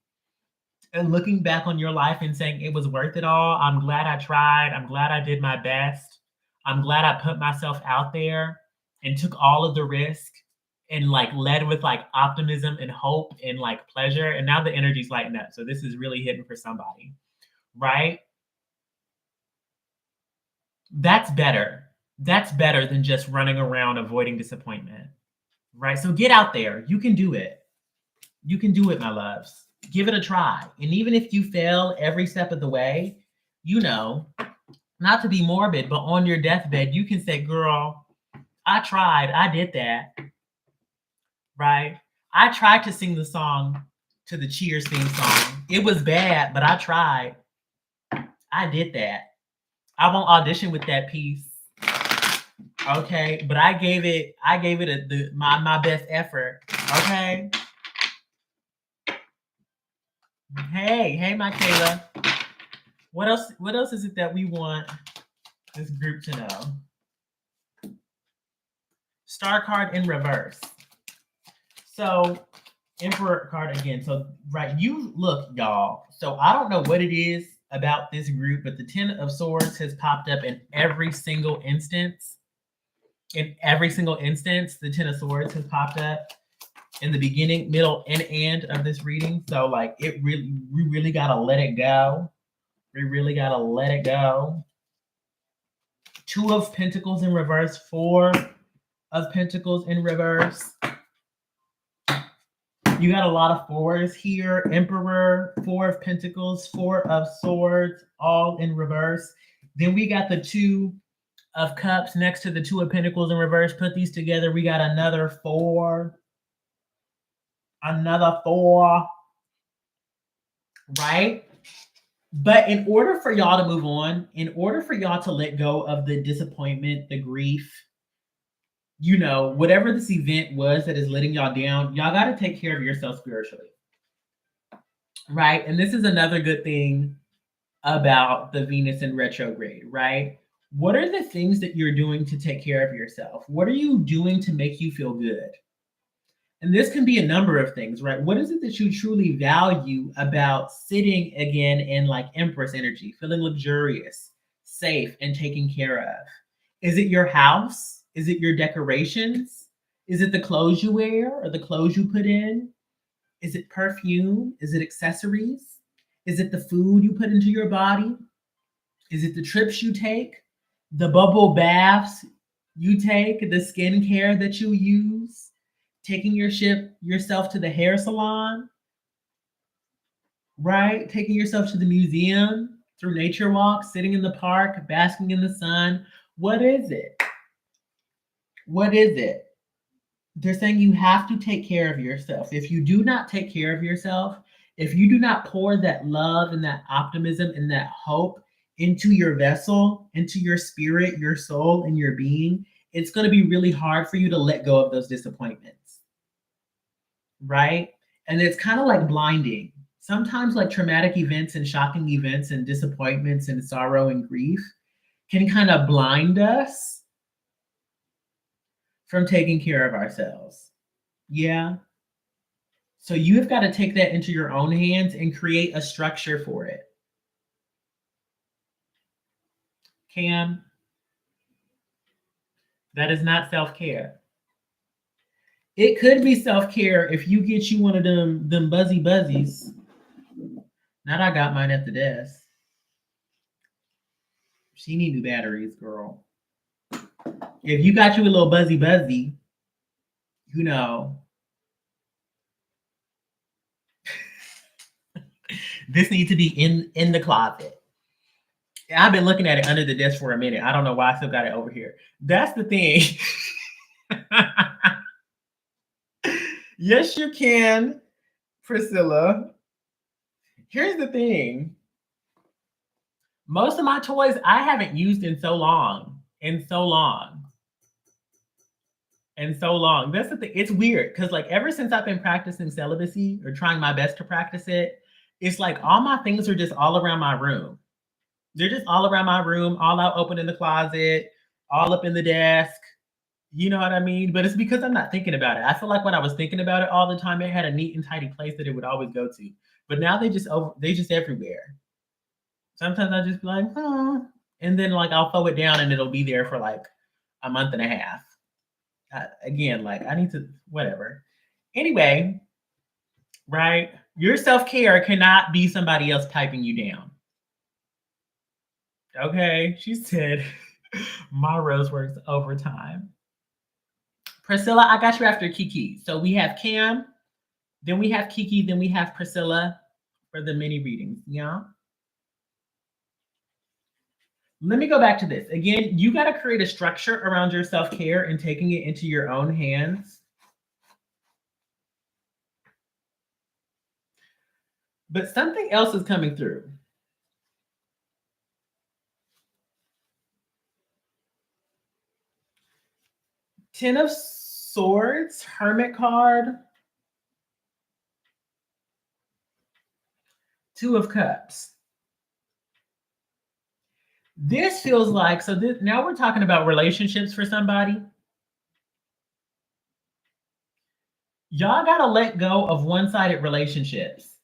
and looking back on your life and saying it was worth it all. I'm glad I tried. I'm glad I did my best. I'm glad I put myself out there and took all of the risk and like led with like optimism and hope and like pleasure. And now the energy's lighting up. So this is really hitting for somebody, right? That's better. That's better than just running around avoiding disappointment, right? So get out there. You can do it. You can do it, my loves. Give it a try. And even if you fail every step of the way, not to be morbid, but on your deathbed, you can say, girl, I tried. I did that. Right? I tried to sing the song to the Cheers theme song. It was bad, but I tried. I did that. I won't audition with that piece. Okay, but I gave it my best effort. Okay. Hey, Michaela. What else is it that we want this group to know? Star card in reverse. So, Emperor card again. So, right, you look, y'all. So, I don't know what it is about this group, but the Ten of Swords has popped up in every single instance. In every single instance, the Ten of Swords has popped up in the beginning, middle, and end of this reading. So like we really gotta let it go. We really gotta let it go. Two of Pentacles in reverse, Four of Pentacles in reverse. You got a lot of fours here. Emperor, Four of Pentacles, Four of Swords, all in reverse. Then we got the Two of Cups next to the Two of Pentacles in reverse. Put these together, we got another four. Another four. Right? But in order for y'all to move on, in order for y'all to let go of the disappointment, the grief, you know, whatever this event was that is letting y'all down, y'all got to take care of yourself spiritually. Right? And this is another good thing about the Venus in retrograde, right? What are the things that you're doing to take care of yourself? What are you doing to make you feel good? And this can be a number of things, right? What is it that you truly value about sitting again in like Empress energy, feeling luxurious, safe, and taken care of? Is it your house? Is it your decorations? Is it the clothes you wear or the clothes you put in? Is it perfume? Is it accessories? Is it the food you put into your body? Is it the trips you take? The bubble baths you take? The skincare that you use? Taking yourself to the hair salon, right? Taking yourself to the museum, through nature walks, sitting in the park, basking in the sun. What is it? What is it? They're saying you have to take care of yourself. If you do not take care of yourself, if you do not pour that love and that optimism and that hope into your vessel, into your spirit, your soul, and your being, it's going to be really hard for you to let go of those disappointments. Right? And it's kind of like blinding. Sometimes, like traumatic events and shocking events and disappointments and sorrow and grief can kind of blind us from taking care of ourselves. Yeah. So you've got to take that into your own hands and create a structure for it. Cam, that is not self-care. It could be self-care if you get you one of them buzzy buzzies. Now I got mine at the desk. She need new batteries, girl. If you got you a little buzzy, you know, this needs to be in the closet. I've been looking at it under the desk for a minute. I don't know why I still got it over here. That's the thing. Yes, you can, Priscilla. Here's the thing. Most of my toys I haven't used in so long. That's the thing. It's weird because like ever since I've been practicing celibacy or trying my best to practice it, it's like all my things are just all around my room. They're just all around my room, all out open in the closet, all up in the desk. You know what I mean? But it's because I'm not thinking about it. I feel like when I was thinking about it all the time, it had a neat and tidy place that it would always go to. But now they just everywhere. Sometimes I just be like, oh, and then like I'll throw it down and it'll be there for like a month and a half. Again, like I need to whatever. Anyway, right? Your self-care cannot be somebody else typing you down. Okay, she said, my rose works overtime. Priscilla, I got you after Kiki. So we have Cam, then we have Kiki, then we have Priscilla for the mini readings. Yeah. Let me go back to this. Again, you got to create a structure around your self-care and taking it into your own hands. But something else is coming through. Ten of Swords, Hermit card. Two of Cups. This feels like, now we're talking about relationships for somebody. Y'all got to let go of one-sided relationships.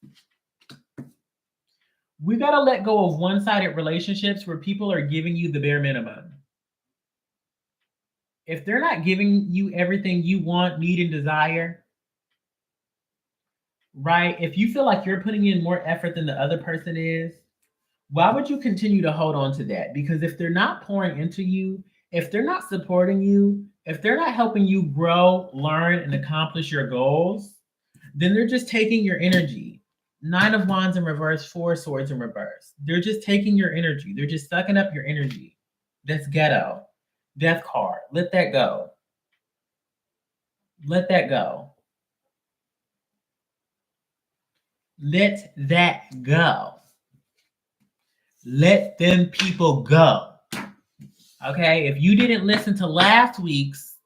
We got to let go of one-sided relationships where people are giving you the bare minimum. if they're not giving you everything you want, need, and desire, right? If you feel like you're putting in more effort than the other person is, why would you continue to hold on to that? Because if they're not pouring into you, if they're not supporting you, if they're not helping you grow, learn, and accomplish your goals, then they're just taking your energy. Nine of Wands in reverse, Four Swords in reverse. They're just taking your energy. They're just sucking up your energy. That's ghetto. Death card. Let that go. Let that go. Let that go. Let them people go. Okay, if you didn't listen to last week's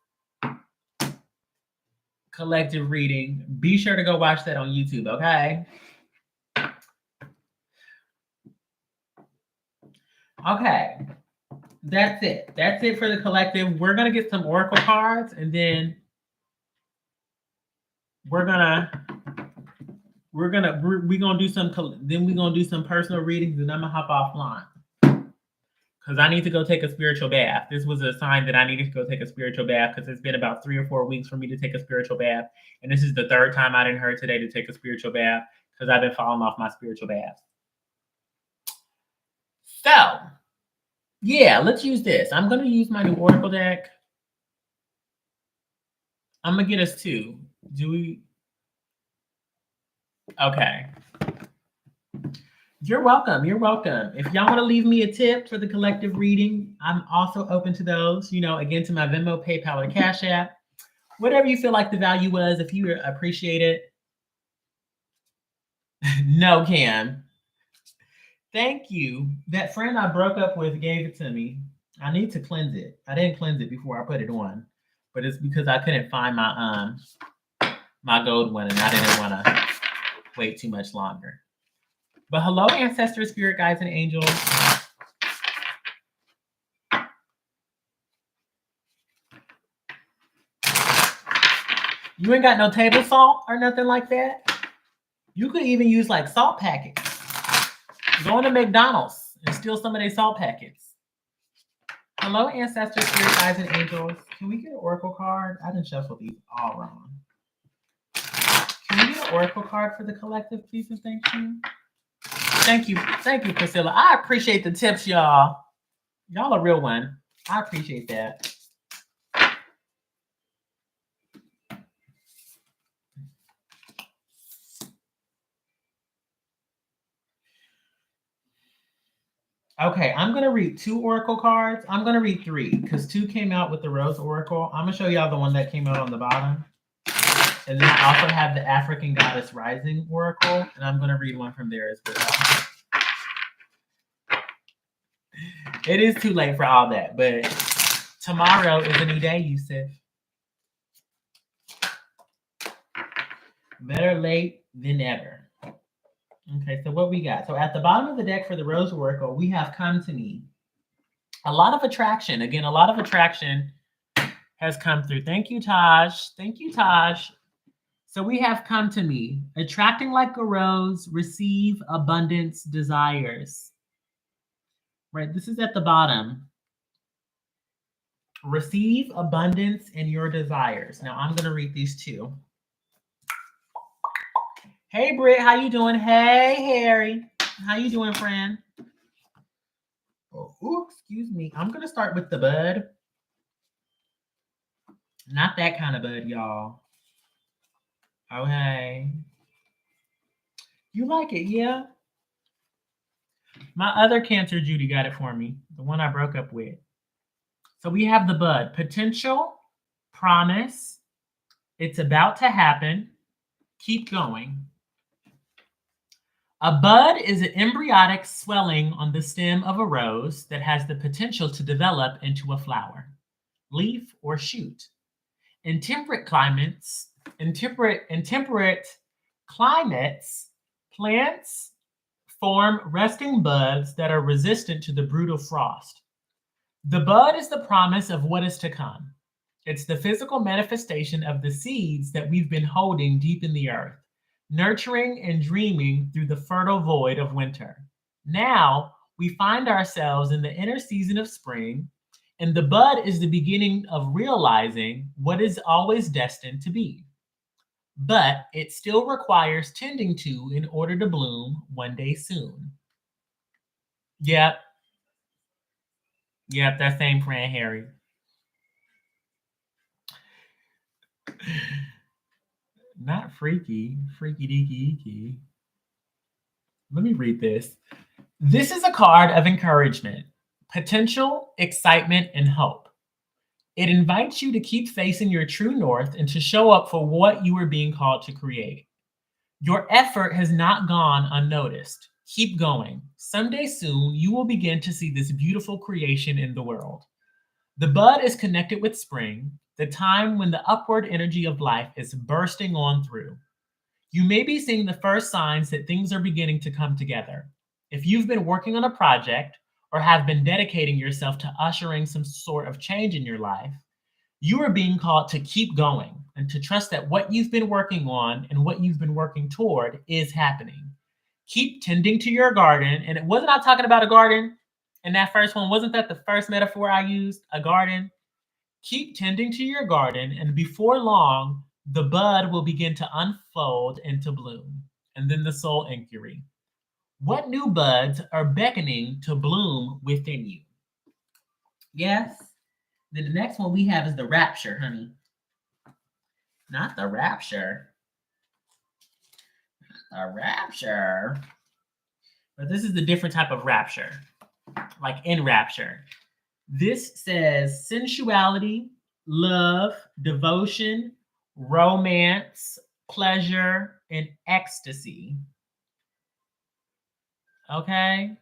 collective reading, be sure to go watch that on YouTube, okay? Okay, that's it. That's it for the collective. We're gonna get some oracle cards, and then we're gonna do some personal readings, and I'm gonna hop offline because I need to go take a spiritual bath. This was a sign that I needed to go take a spiritual bath because it's been about 3 or 4 weeks for me to take a spiritual bath. And this is the third time I didn't heard today to take a spiritual bath because I've been falling off my spiritual bath. So, yeah, let's use this. I'm going to use my new oracle deck. I'm going to get us 2. Do we? Okay. You're welcome. You're welcome. If y'all want to leave me a tip for the collective reading, I'm also open to those. Again, to my Venmo, PayPal, or Cash App. Whatever you feel like the value was, if you appreciate it. No, Cam. Thank you. That friend I broke up with gave it to me. I need to cleanse it. I didn't cleanse it before I put it on, but it's because I couldn't find my gold one, and I didn't want to wait too much longer. But hello, ancestors, spirit guides, and angels. You ain't got no table salt or nothing like that? You could even use like salt packets. Go into McDonald's and steal some of their salt packets. Hello, ancestors, spirit guides, and angels. Can we get an oracle card? I didn't shuffle these all wrong. Can we get an oracle card for the collective, please, and thank you? Thank you, Priscilla. I appreciate the tips, y'all. Y'all a real one. I appreciate that. Okay, I'm going to read 2 oracle cards. I'm going to read 3 because 2 came out with the Rose Oracle. I'm going to show y'all the one that came out on the bottom. And then I also have the African Goddess Rising Oracle, and I'm going to read one from there as well. It is too late for all that, but tomorrow is a new day, Yusuf. Better late than never. Okay, so what we got? So at the bottom of the deck for the Rose Oracle, we have Come to Me. A lot of attraction. Again, a lot of attraction has come through. Thank you, Taj. Thank you, Taj. So we have Come to Me. Attracting like a rose, receive abundance desires. Right, this is at the bottom. Receive abundance in your desires. Now I'm going to read these 2. Hey, Britt, how you doing? Hey, Harry. How you doing, friend? Oh, excuse me. I'm going to start with the bud. Not that kind of bud, y'all. Okay. You like it, yeah? My other Cancer Judy got it for me, the one I broke up with. So we have the bud. Potential, promise, it's about to happen, keep going. A bud is an embryonic swelling on the stem of a rose that has the potential to develop into a flower, leaf, or shoot. In temperate climates, plants form resting buds that are resistant to the brutal frost. The bud is the promise of what is to come. It's the physical manifestation of the seeds that we've been holding deep in the earth, nurturing and dreaming through the fertile void of winter. Now, we find ourselves in the inner season of spring, And the bud is the beginning of realizing what is always destined to be. But it still requires tending to in order to bloom one day soon. Yep, yep, that same friend Harry. Not freaky, freaky deaky eeky. Let me read this. This is a card of encouragement, potential, excitement, and hope. It invites you to keep facing your true north and to show up for what you are being called to create. Your effort has not gone unnoticed. Keep going. Someday soon, you will begin to see this beautiful creation in the world. The bud is connected with spring, the time when the upward energy of life is bursting on through. You may be seeing the first signs that things are beginning to come together. If you've been working on a project or have been dedicating yourself to ushering some sort of change in your life, you are being called to keep going and to trust that what you've been working on and what you've been working toward is happening. Keep tending to your garden. And wasn't I talking about a garden in that first one? Wasn't that the first metaphor I used? A garden? Keep tending to your garden, and before long, the bud will begin to unfold into bloom. And then the soul inquiry. What new buds are beckoning to bloom within you? Yes. Then the next one we have is the rapture, honey. Not the rapture. A rapture. But this is a different type of rapture, like in rapture. This says sensuality, love, devotion, romance, pleasure, and ecstasy. Okay?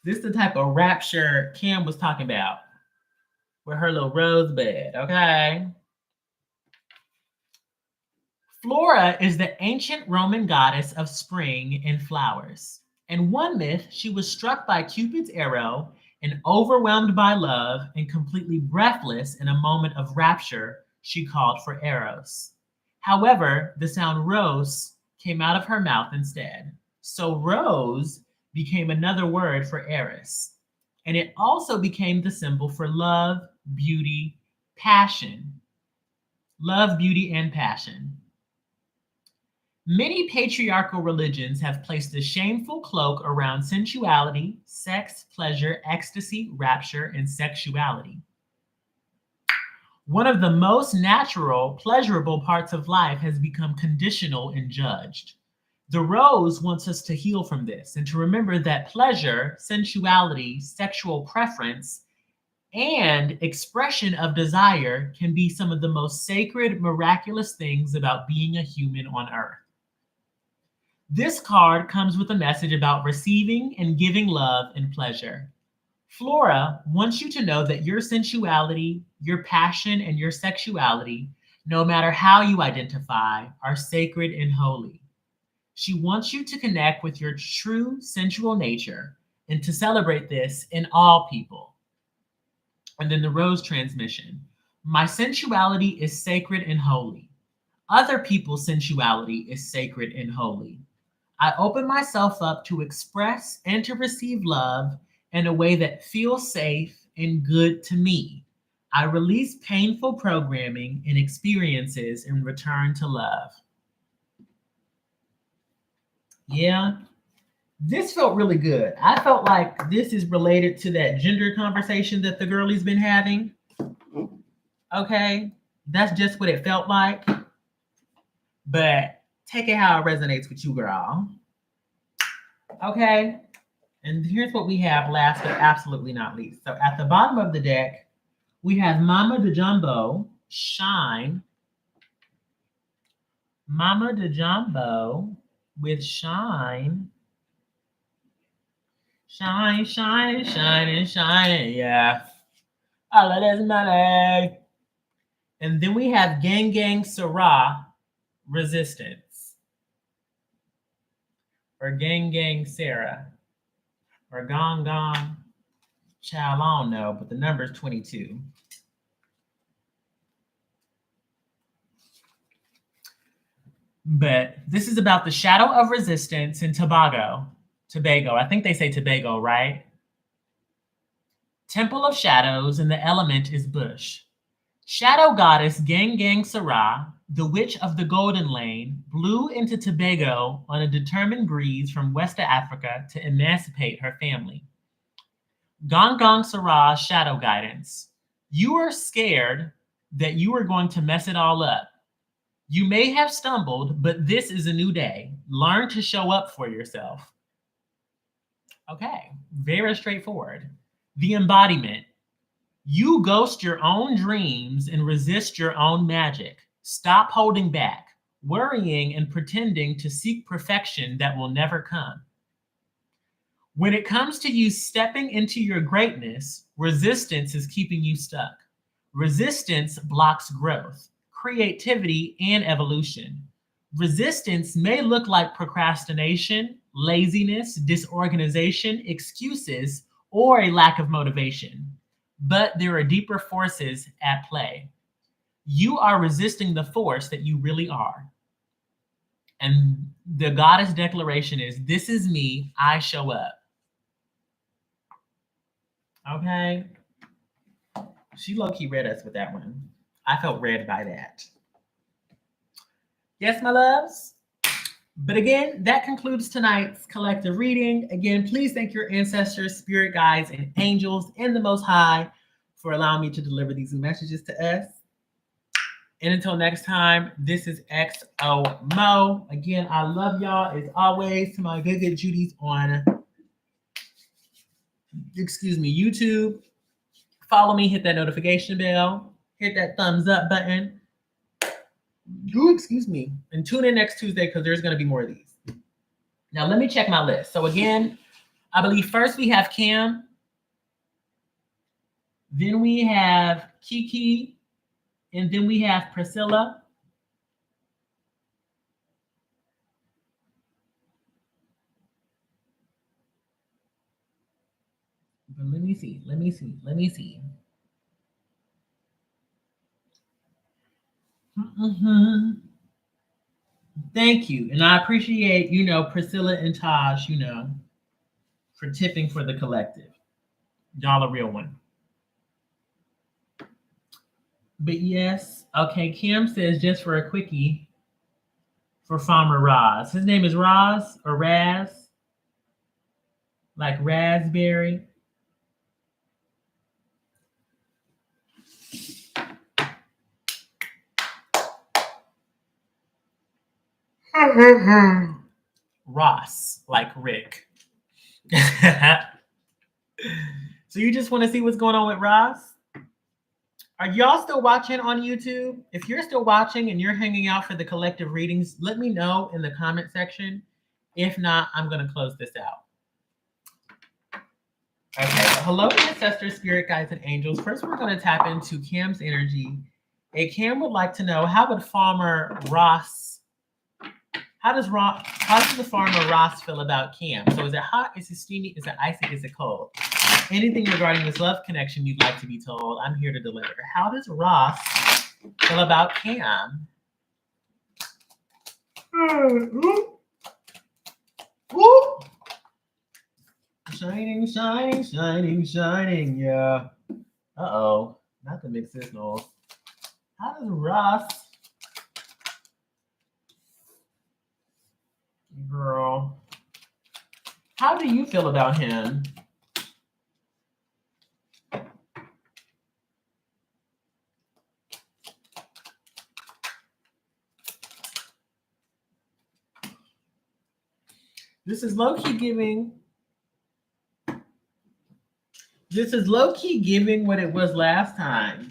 This is the type of rapture Kim was talking about with her little rosebud, okay? Flora is the ancient Roman goddess of spring and flowers. In one myth, she was struck by Cupid's arrow and overwhelmed by love and completely breathless in a moment of rapture, she called for Eros. However, the sound rose came out of her mouth instead. So rose became another word for Eris. And it also became the symbol for love, beauty, passion. Love, beauty, and passion. Many patriarchal religions have placed a shameful cloak around sensuality, sex, pleasure, ecstasy, rapture, and sexuality. One of the most natural, pleasurable parts of life has become conditional and judged. The rose wants us to heal from this and to remember that pleasure, sensuality, sexual preference, and expression of desire can be some of the most sacred, miraculous things about being a human on earth. This card comes with a message about receiving and giving love and pleasure. Flora wants you to know that your sensuality, your passion, and your sexuality, no matter how you identify, are sacred and holy. She wants you to connect with your true sensual nature and to celebrate this in all people. And then the rose transmission. My sensuality is sacred and holy. Other people's sensuality is sacred and holy. I open myself up to express and to receive love in a way that feels safe and good to me. I release painful programming and experiences and return to love. Yeah, this felt really good. I felt like this is related to that gender conversation that the girlie's been having. Okay, that's just what it felt like. But take it how it resonates with you, girl. Okay, and here's what we have last but absolutely not least. So at the bottom of the deck, we have Mama de Jumbo, Shine. Mama de Jumbo with Shine. Shine, shine, shine, shine, yeah. All of this money. And then we have Gang Gang Sarah, Resistance. Or Gang Gang Sarah. Or Gong Gong. Child, I don't know, but the number is 22. But this is about the shadow of resistance in Tobago. I think they say Tobago, right? Temple of Shadows, and the element is bush. Shadow goddess Gang Gang Sarah, the witch of the Golden Lane, blew into Tobago on a determined breeze from West Africa to emancipate her family. Gang Gang Sarah's shadow guidance. You are scared that you are going to mess it all up. You may have stumbled, but this is a new day. Learn to show up for yourself. Okay, very straightforward. The embodiment. You ghost your own dreams and resist your own magic. Stop holding back, worrying and pretending to seek perfection that will never come. When it comes to you stepping into your greatness, resistance is keeping you stuck. Resistance blocks growth, creativity, and evolution. Resistance may look like procrastination, laziness, disorganization, excuses, or a lack of motivation. But there are deeper forces at play. You are resisting the force that you really are. And the goddess declaration is, this is me, I show up. Okay. She low-key read us with that one. I felt read by that. Yes, my loves. But again, that concludes tonight's collective reading. Again, please thank your ancestors, spirit guides, and angels in the Most High for allowing me to deliver these messages to us. And until next time, this is XO Mo. Again, I love y'all as always. To my good Judies on, YouTube. Follow me, hit that notification bell, hit that thumbs up button. And tune in next Tuesday because there's going to be more of these. Now, let me check my list. So again, I believe first we have Cam. Then we have Kiki. And then we have Priscilla. But let me see. Thank you. And I appreciate, Priscilla and Taj, for tipping for the collective. Y'all a real one. But yes, okay, Kim says just for a quickie for Farmer Roz. His name is Roz or Raz, like raspberry. Ross, like Rick. So you just want to see what's going on with Roz? Are y'all still watching on YouTube? If you're still watching and you're hanging out for the collective readings, let me know in the comment section. If not, I'm going to close this out. Okay, so hello, ancestors, spirit guides, and angels. First, we're going to tap into Cam's energy. And Cam would like to know, how does the farmer Ross feel about Cam? So is it hot? Is it steamy? Is it icy? Is it cold? Anything regarding this love connection you'd like to be told, I'm here to deliver. How does Ross feel about Cam? Shining, shining, shining, shining, yeah. Uh-oh, not to mix this noise. How does Ross, girl, how do you feel about him? This is low-key giving what it was last time.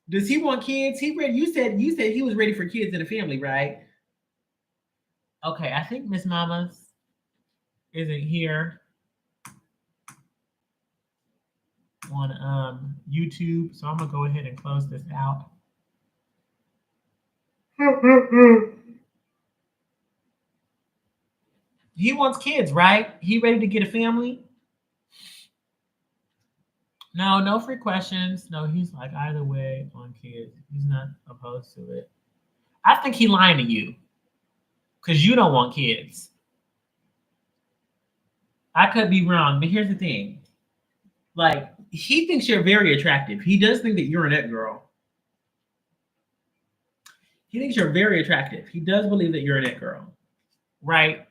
Does he want kids? You said he was ready for kids and a family, right? Okay, I think Miss Mamas isn't here on YouTube, so I'm gonna go ahead and close this out. He wants kids, right? He ready to get a family? No free questions. No, he's like either way on kids. He's not opposed to it. I think he lying to you because you don't want kids. I could be wrong, but here's the thing. Like, he thinks you're very attractive. He does think that you're an it girl. He thinks you're very attractive. He does believe that you're an it girl, right?